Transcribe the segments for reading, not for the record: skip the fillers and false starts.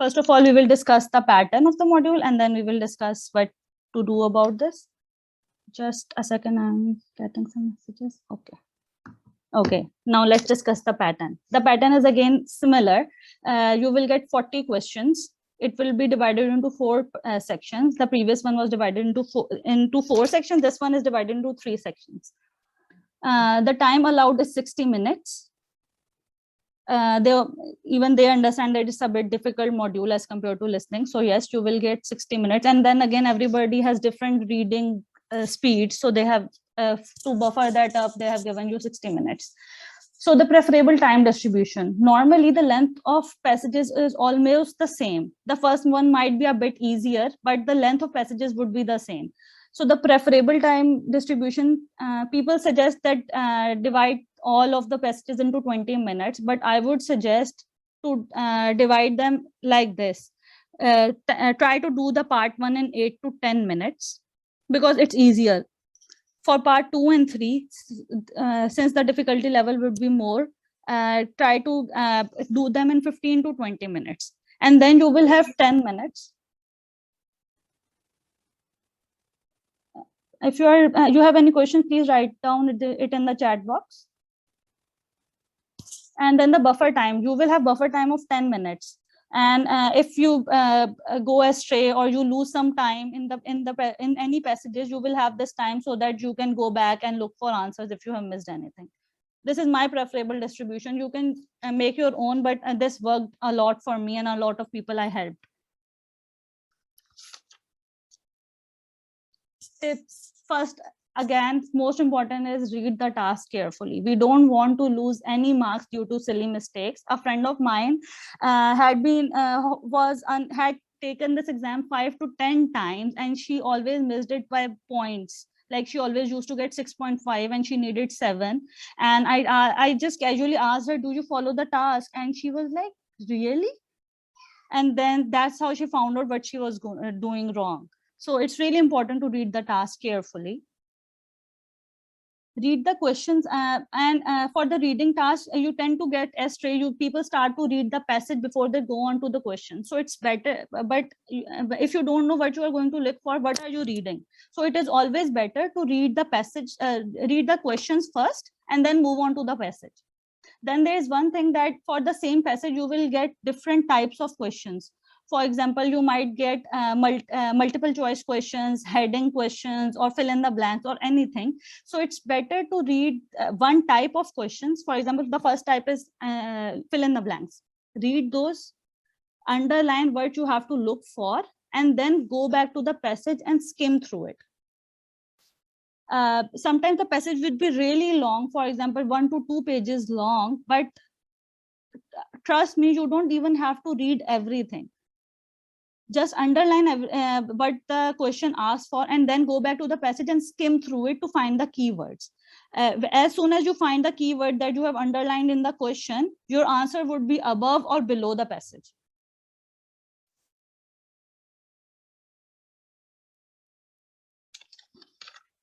First of all, we will discuss the pattern of the module, and then we will discuss what to do about this. Just a second, I'm getting some messages. Okay, now let's discuss the pattern. The pattern is again similar. You will get 40 questions. It will be divided into four sections. The previous one was divided into four sections. This one is divided into 3 sections. The time allowed is 60 minutes. They understand that it's a bit difficult module as compared to listening. So yes, you will get 60 minutes. And then again, everybody has different reading speed. So they have to buffer that up, they have given you 60 minutes. So the preferable time distribution. Normally, the length of passages is almost the same. The first one might be a bit easier, but the length of passages would be the same. So the preferable time distribution, people suggest that divide all of the passages into 20 minutes, but I would suggest to divide them like this. Try to do the part 1 in 8 to 10 minutes because it's easier. For part 2 and 3, since the difficulty level would be more, try to do them in 15 to 20 minutes. And then you will have 10 minutes. If you have any questions, please write down it in the chat box. And then the buffer time, you will have buffer time of 10 minutes. And if you go astray or you lose some time in any passages, you will have this time so that you can go back and look for answers if you have missed anything. This is my preferable distribution. You can make your own, but this worked a lot for me and a lot of people I helped. Tips. First, again, most important is read the task carefully. We don't want to lose any marks due to silly mistakes. A friend of mine had taken this exam 5 to 10 times, and she always missed it by points. Like she always used to get 6.5 and she needed 7. And I just casually asked her, do you follow the task? And she was like, really? And then that's how she found out what she was doing wrong. So it's really important to read the task carefully. Read the questions, and for the reading task, you tend to get astray. People start to read the passage before they go on to the question. So it's better, but if you don't know what you are going to look for, what are you reading? So it is always better to read the passage, read the questions first, and then move on to the passage. Then there is one thing that for the same passage, you will get different types of questions. For example, you might get multiple choice questions, heading questions, or fill in the blanks or anything. So it's better to read one type of questions. For example, the first type is fill in the blanks. Read those, underline what you have to look for, and then go back to the passage and skim through it. Sometimes the passage would be really long, for example, 1 to 2 pages long, but trust me, you don't even have to read everything. Just underline what the question asks for, and then go back to the passage and skim through it to find the keywords. As soon as you find the keyword that you have underlined in the question, your answer would be above or below the passage.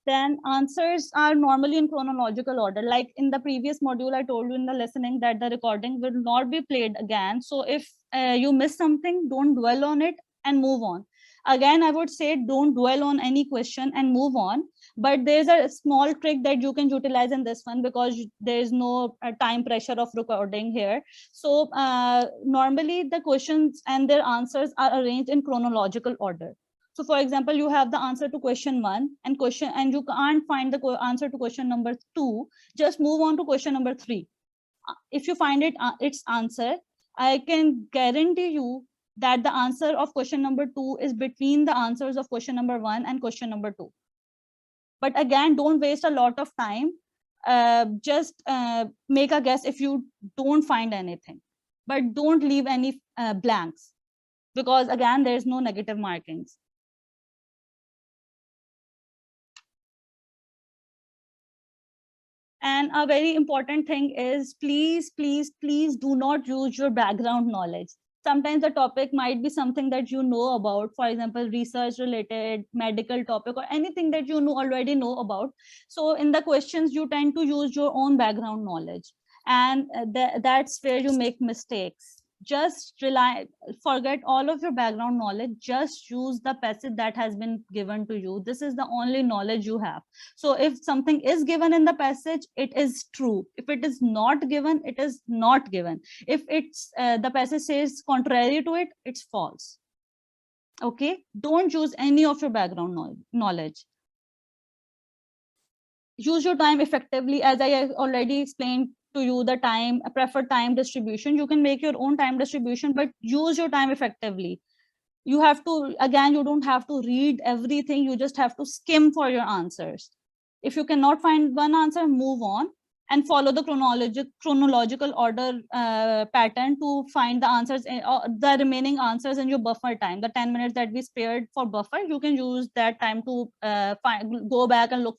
Then answers are normally in chronological order. Like in the previous module, I told you in the listening that the recording will not be played again. So if you miss something, don't dwell on it and move on. Again, I would say don't dwell on any question and move on. But there's a small trick that you can utilize in this one because there is no time pressure of recording here. So normally the questions and their answers are arranged in chronological order. So for example, you have the answer to question 1 and you can't find the answer to question number 2, just move on to question number 3. If you find its answer, I can guarantee you that the answer of question number 2 is between the answers of question number 1 and question number 2. But again, don't waste a lot of time. Just make a guess if you don't find anything, but don't leave any blanks, because again, there's no negative markings. And a very important thing is please do not use your background knowledge. Sometimes the topic might be something that you know about, for example, research related, medical topic, or anything that you already know about. So in the questions, you tend to use your own background knowledge, and that's where you make mistakes. just forget all of your background knowledge, just use the passage that has been given to you. This is the only knowledge you have. So if something is given in the passage, it is true. If it is not given, it is not given. If it's the passage says contrary to it, it's false. Okay, don't use any of your background knowledge. Use your time effectively. As I already explained to you, the time preferred time distribution, you can make your own time distribution, but use your time effectively. You have to, again, you don't have to read everything, you just have to skim for your answers. If you cannot find one answer, move on and follow the chronological order pattern to find the answers, the remaining answers in your buffer time. The 10 minutes that we spared for buffer, you can use that time to go back and look for